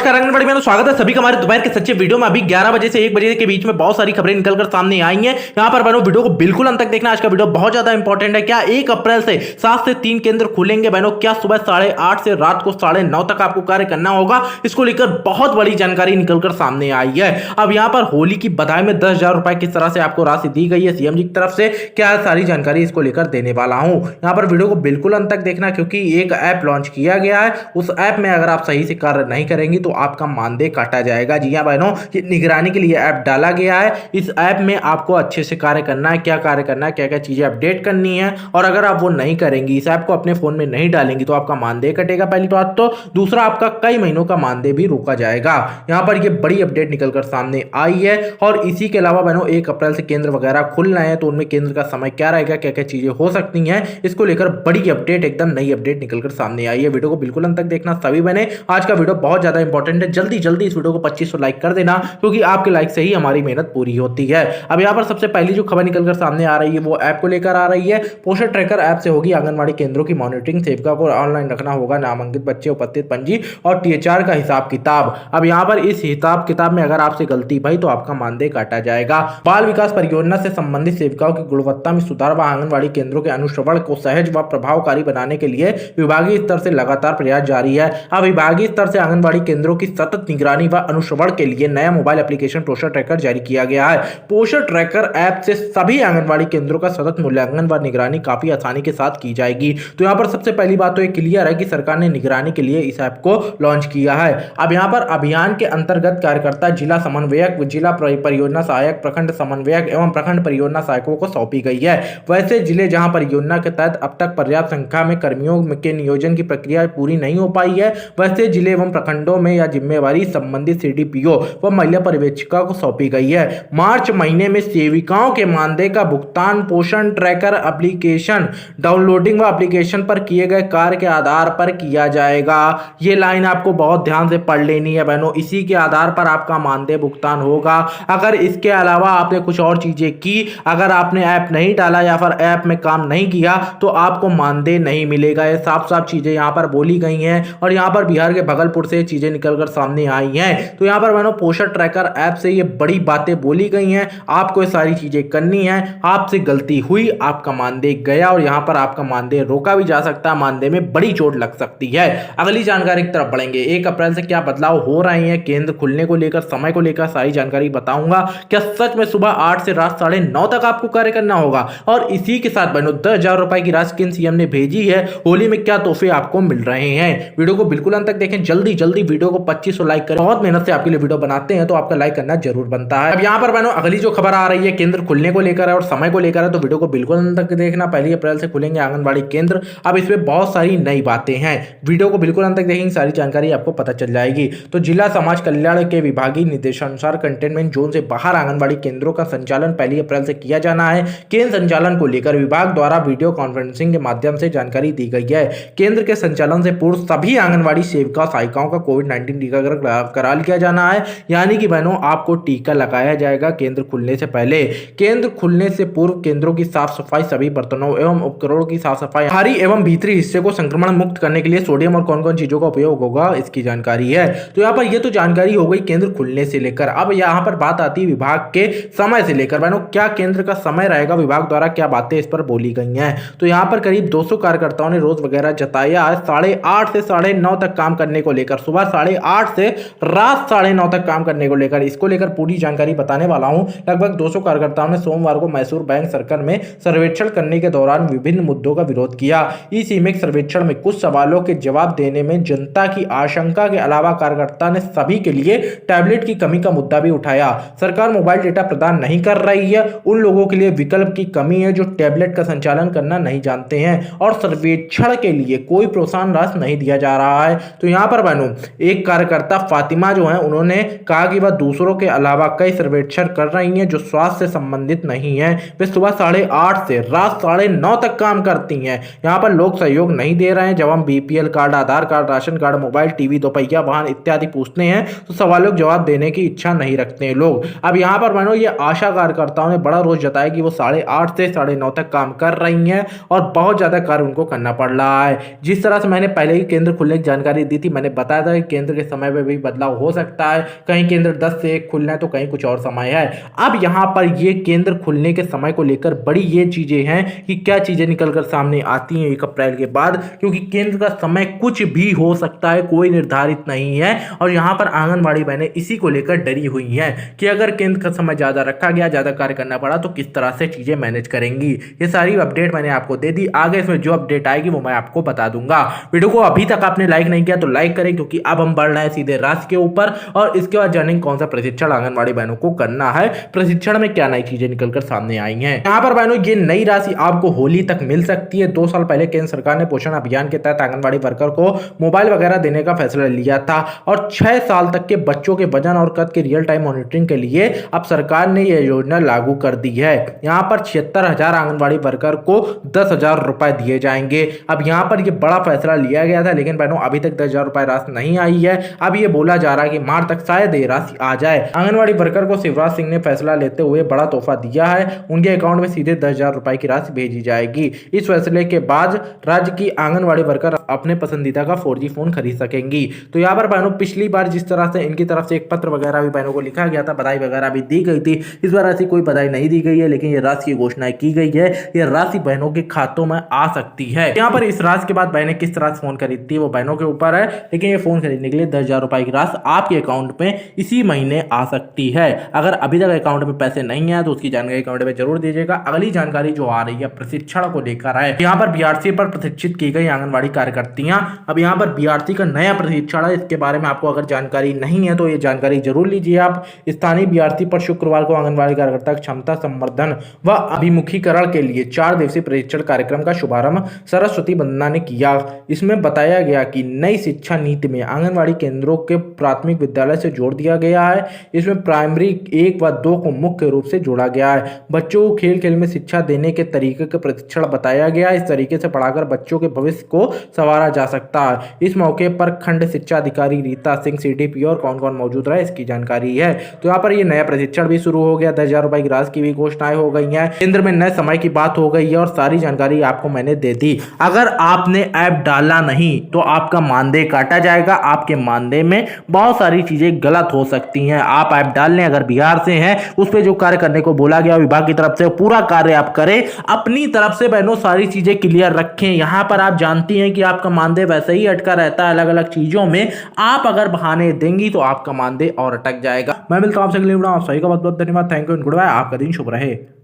नमस्कार आंगनबाड़ी में स्वागत है सभी का हमारे दोपहर के सच्चे वीडियो में। अभी 11 बजे से 1 बजे के बीच में बहुत सारी खबरें निकलकर सामने आई हैं। यहां पर बहनों वीडियो को बिल्कुल अंत तक देखना। आज का वीडियो बहुत ज्यादा इंपॉर्टेंट है। क्या 1 अप्रैल से 7 से 3 केंद्र खुलेंगे बहनों? क्या सुबह 8:30 से रात को 9:30 तक आपको कार्य करना होगा? इसको लेकर बहुत बड़ी जानकारी निकलकर सामने आई है। अब यहाँ पर होली की बधाई में 10,000 रुपए किस तरह से आपको राशि दी गई है सीएम जी की तरफ से, क्या सारी जानकारी इसको लेकर देने वाला हूं। यहाँ पर वीडियो को बिल्कुल अंत तक देखना, क्योंकि एक ऐप लॉन्च किया गया है। उस ऐप में अगर आप सही से कार्य नहीं करेंगे तो आपका मानदेय काटा जाएगा। जी हां बहनों, ये निगरानी के लिए ऐप डाला गया है। इस ऐप में आपको अच्छे से कार्य करना है, क्या कार्य करना है, क्या क्या चीजें अपडेट करनी है। और अगर आप वो नहीं करेंगी, इस ऐप को अपने फोन में नहीं डालेंगी तो आपका मानदेय कटेगा, पहली बात तो। दूसरा, आपका कई महीनों का मानदेय भी रोका जाएगा। यहां पर ये बड़ी अपडेट निकलकर सामने आई है। और इसी के अलावा बहनों 1 अप्रैल से केंद्र वगैरह खुल रहे हैं, तो उनमें केंद्र का समय क्या रहेगा, क्या क्या चीजें हो सकती हैं, इसको लेकर बड़ी अपडेट, एकदम नई अपडेट निकलकर सामने आई है। वीडियो को बिल्कुल अंत तक देखना सभी बने। आज का वीडियो बहुत ज्यादा इंपॉर्टेंट है। जल्दी जल्दी इस वीडियो को 2500 लाइक कर देना, क्योंकि आपके लाइक से ही हमारी मेहनत पूरी होती है। अब यहाँ पर सबसे पहली जो खबर निकलकर सामने आ रही है वो ऐप को लेकर आ रही है। पोषण ट्रैकर ऐप से होगी आंगनबाड़ी केंद्रों की मॉनिटरिंग। सेविका को ऑनलाइन रखना होगा नामांकित बच्चे, उपस्थित पंजी और टीएचआर का हिसाब किताब। अब यहाँ पर इस हिसाब किताब में अगर आपसे गलती भई तो आपका मानदेय काटा जाएगा। बाल विकास परियोजना से संबंधित सेविकाओं की गुणवत्ता में सुधार व आंगनबाड़ी केंद्रों के अनुश्रवण को सहज व प्रभावकारी बनाने के लिए विभागीय स्तर से लगातार प्रयास जारी है। अब विभागीय स्तर से आंगनबाड़ी केंद्रों की सतत निगरानी व अनुश्रवण के लिए नया मोबाइल एप्लीकेशन पोषण ट्रैकर जारी किया गया है। पोषण ट्रैकर ऐप से सभी आंगनबाड़ी केंद्रों का सतत मूल्यांकन व निगरानी काफी आसानी के साथ की जाएगी। तो यहाँ पर सबसे पहली बात तो ये क्लियर है कि सरकार ने निगरानी के लिए इस ऐप को लॉन्च किया है। अब यहाँ पर अभियान के अंतर्गत कार्यकर्ता जिला समन्वयक, जिला परियोजना सहायक, प्रखंड समन्वयक एवं प्रखंड परियोजना सहायकों को सौंपी गई है। वैसे जिले जहां परियोजना के तहत अब तक पर्याप्त संख्या में कर्मियों के नियोजन की प्रक्रिया पूरी नहीं हो पाई है, वैसे जिले एवं प्रखंडों में यह जिम्मेवारी संबंधित सीडीपीओ व महिला पर्यवेक्षिका को सौंपी गई है। मार्च महीने में सेविकाओं के मानदेय का भुगतान पोषण ट्रैकर एप्लीकेशन डाउनलोडिंग व एप्लीकेशन पर किए गए कार्य के आधार पर किया जाएगा। ये लाइन आपको बहुत ध्यान से पढ़ लेनी है बहनों। इसी के आधार पर आपका मानदेय भुगतान होगा। अगर इसके अलावा आपने कुछ और चीजें की, अगर आपने ऐप नहीं डाला या फिर ऐप में काम नहीं किया तो आपको मानदेय नहीं मिलेगा। ये साफ साफ चीजें यहाँ पर बोली गई हैं। और यहाँ पर बिहार के भागलपुर से चीजें निकलकर सामने आई हैं। तो यहाँ पर बहनों पोषण ट्रैकर ऐप से ये बड़ी बातें बोली गई हैं। आपको ये सारी चीजें करनी है। आपसे गलती हुई, आपका मानदेय गया और यहाँ पर आपका मानदेय रोका भी जा सकता है, मानदेय में बड़ी चोट लग सकती है। अगली जानकारी की तरफ बढ़ेंगे। 1 अप्रैल से क्या बदलाव हो रहे हैं केंद्र खुलने को लेकर, समय को लेकर सारी जानकारी बताऊंगा। क्या सच में सुबह 8 से रात 9:30 तक आपको कार्य करना होगा? और इसी के साथ बहनों 10,000 रुपए की राशि केंद्र सीएम ने भेजी है। होली में क्या तोहफे आपको मिल रहे हैं? वीडियो को बिल्कुल अंत तक देखें। जल्दी जल्दी वीडियो को 2500 लाइक करें। बहुत मेहनत से आपके लिए वीडियो बनाते हैं, तो आपका लाइक करना जरूर बनता है। अब यहाँ पर बहनों अगली जो खबर आ रही है केंद्र खुलने को लेकर है और समय को लेकर है, तो वीडियो को बिल्कुल अंत तक देखना। 1 अप्रैल से खुलेंगे आंगनबाड़ी केंद्र। अब इसमें बहुत सारी नई बातें हैं। वीडियो को बिल्कुल अंत तक देखेंगे, सारी जानकारी आपको पता चल जाएगी। तो जिला समाज कल्याण के विभागीय निर्देशानुसार कंटेनमेंट जोन से बाहर आंगनबाड़ी केंद्रों का संचालन 1 अप्रैल से किया जाना है। केंद्र संचालन को लेकर विभाग द्वारा वीडियो कॉन्फ्रेंसिंग के माध्यम से जानकारी दी गई है। केंद्र के संचालन से पूर्व सभी आंगनबाड़ी सेविका सहायिकाओं का कोविड-19 टीकाकरण करा लिया जाना है। यानी कि बहनों आपको टीका लगाया जाएगा केंद्र खुलने से पहले। केंद्र खुलने से पूर्व केंद्रों की साफ सफाई, सभी बर्तनों एवं उपकरणों की साफ सफाई, बाहरी एवं भीतरी हिस्से को संक्रमण मुक्त करने के लिए सोडियम और कौन कौन चीजों का उपयोग होगा, इसकी जानकारी है। तो यहाँ पर ये तो जानकारी हो गई केंद्र खुलने से लेकर। अब यहाँ पर बात आती है विभाग के समय से लेकर। बहनों क्या केंद्र का समय रहेगा, विभाग द्वारा क्या बातें इस पर बोली गई हैं। तो यहाँ पर करीब 200 कार्यकर्ताओं ने रोज वगैरह जताया है 8:30 से 9:30 तक काम करने को लेकर, सुबह 8:30 से रात 9:30 तक काम करने को लेकर। इसको लेकर पूरी जानकारी बताने वाला हूं। लगभग 200 कार्यकर्ताओं ने सोमवार को मैसूर बैंक सर्कल में सर्वेक्षण करने के दौरान विभिन्न मुद्दों का विरोध किया। इस ईमेक सर्वेक्षण में कुछ सवालों के जवाब देने में जनता की आशंका के अलावा कार्यकर्ता ने सभी के लिए टैबलेट की कमी का मुद्दा भी उठाया। सरकार मोबाइल डेटा प्रदान नहीं कर रही है, उन लोगों के लिए विकल्प की कमी है जो टैबलेट का संचालन करना नहीं जानते हैं, और सर्वेक्षण के लिए कोई प्रोत्साहन राशि नहीं दिया जा रहा है। तो यहाँ पर बहनों एक कार्यकर्ता फातिमा जो है, उन्होंने कहा कि वह दूसरों के अलावा कई सर्वेक्षण कर रही हैं जो स्वास्थ्य से संबंधित नहीं है। वे सुबह 8:30 से रात 9:30 तक काम करती हैं। यहाँ पर लोग सहयोग नहीं दे रहे हैं। जब हम BPL card, Aadhaar card, ration card, mobile, TV, दोपहिया वाहन इत्यादि पूछते हैं तो सवालों के जवाब देने की इच्छा नहीं रखते हैं लोग। अब यहाँ पर बहनों ये आशा कार्यकर्ताओं ने बड़ा रोज जताया कि वो 8:30 से 9:30 तक काम कर रही हैं और बहुत ज्यादा कार्य उनको करना पड़ रहा है। जिस तरह से मैंने पहले ही केंद्र खुलने की जानकारी दी थी, मैंने बताया था कि केंद्र के समय में भी बदलाव हो सकता है। कहीं केंद्र 10 से 1 खुलना है तो कहीं कुछ और समय है। अब यहाँ पर ये केंद्र खुलने के समय को लेकर बड़ी ये चीजें हैं कि क्या चीजें निकल कर सामने आती हैं 1 अप्रैल के बाद, क्योंकि केंद्र का समय कुछ भी हो सकता है, कोई निर्धारित नहीं है। और यहाँ पर आंगनबाड़ी बहनें इसी को लेकर डरी हुई हैं कि अगर केंद्र का समय ज्यादा रखा गया, ज्यादा कार्य करना पड़ा तो किस तरह से चीजें मैनेज करेंगी। ये सारी अपडेट मैंने आपको दे दी, आगे इसमें जो अपडेट आएगी वो मैं आपको बता दूंगा। वीडियो को अभी तक आपने लाइक नहीं किया तो लाइक करें, क्योंकि अब हम बढ़ रहे हैं सीधे राशि के ऊपर और इसके बाद जानेंगे कौन सा प्रशिक्षण आंगनबाड़ी बहनों को करना है, प्रशिक्षण में क्या नई चीजें निकलकर सामने आई हैं। यहाँ पर बहनों ये नई राशि आपको होली तक मिल सकती है। 2 साल पहले केंद्र सरकार ने पोषण अभियान के तहत आंगनबाड़ी वर्कर को मोबाइल वगैरह देने का फैसला लिया था और 6 साल तक के बच्चों के वजन और कद के रियल टाइम मॉनिटरिंग के लिए अब सरकार ने यह योजना लागू कर दी है। यहाँ पर 76,000 आंगनबाड़ी वर्कर को 10,000 रुपए दिए जाएंगे। अब यहाँ पर यह बड़ा फैसला लिया गया था, लेकिन बहनों अभी तक 10,000 रुपए राशि नहीं आई है। अब ये बोला जा रहा है कि मार्च तक शायद ये राशि आ जाए। आंगनबाड़ी वर्कर को शिवराज सिंह ने फैसला लेते हुए बड़ा तोहफा दिया है, उनके अकाउंट में सीधे 10,000 रुपए की राशि भेजी जाएगी। इस फैसले के बाद राज्य की आंगनबाड़ी वर्कर अपने पसंदीदा का 4G फोन खरीद सकेंगी। तो यहाँ पर बहनों पिछली बार जिस तरह से इनकी तरफ से एक पत्र वगैरह भी बहनों को लिखा गया था, बधाई वगैरह भी दी गई थी, इस बार ऐसी कोई बधाई नहीं दी गई है, लेकिन ये राशि की घोषणा की गई है। ये राशि बहनों के खातों में आ सकती है। यहाँ पर इस राशि के बाद बहनें किस तरह से फोन खरीदती है वो बहनों के ऊपर है, लेकिन ये फोन खरीदने के लिए 10,000 रुपए की राशि आपके अकाउंट में इसी महीने आ सकती है। अगर अभी तक अकाउंट में पैसे नहीं है तो उसकी जानकारी कमेंट में जरूर दीजिएगा। अगली जानकारी जो आ रही है प्रशिक्षण को लेकर है। यहाँ पर बीआरसी पर प्रशिक्षित की गई आंगनबाड़ी कार्यकर्तियां, अब यहाँ पर बीआरसी का नया प्रशिक्षण है, इसके बारे में आपको अगर जानकारी नहीं है तो ये जानकारी जरूर लीजिए आप। स्थानीय बीआरसी पर शुक्रवार को आंगनबाड़ी कार्यकर्ता क्षमता संवर्धन व अभिमुखीकरण के लिए 4 दिवसीय प्रशिक्षण कार्यक्रम का शुभारंभ सरस्वती वंदना ने किया। इसमें बताया गया कि नई शिक्षा नीति में आंगनबाड़ी केंद्रों के प्राथमिक विद्यालय से जोड़ दिया गया है। इसमें प्राइमरी 1 व 2 को मुख्य रूप से जोड़ा गया है। बच्चों को खेल खेल में शिक्षा देने के तरीके का प्रशिक्षण बताया गया। इस तरीके से पढ़ाकर बच्चों के भविष्य को संवारा जा सकता है। इस मौके पर खंड शिक्षा अधिकारी रीता सिंह CDP और कौन कौन मौजूद रहे इसकी जानकारी है। तो यहाँ पर ये नया प्रशिक्षण भी शुरू हो गया। 10,000 रुपए की राशि की भी घोषणाएं हो गई हैं। केंद्र में नए समय की बात हो गई है और सारी जानकारी आपको मैंने दे दी। अगर आपने ऐप डाला नहीं तो आपका मानदेय काटा जाएगा। आपके मानदेय में बहुत सारी चीजें गलत हो सकती हैं। आप ऐप डाल लें, अगर बिहार से हैं उस पर जो कार्य करने को बोला गया विभाग की तरफ से पूरा कार्य आप करें। अपनी तरफ से बहनों सारी चीजें क्लियर रखें। यहाँ पर आप जानती हैं कि आपका मानदेय वैसे ही अटका रहता है अलग अलग चीजों में। आप अगर बहाने देंगी तो आपका मानदेय और अटक जाएगा। मैं मिलता हूं आपसे अगली वीडियो में। आप सभी का बहुत बहुत धन्यवाद। Thank you and good bye. आपका दिन शुभ रहे।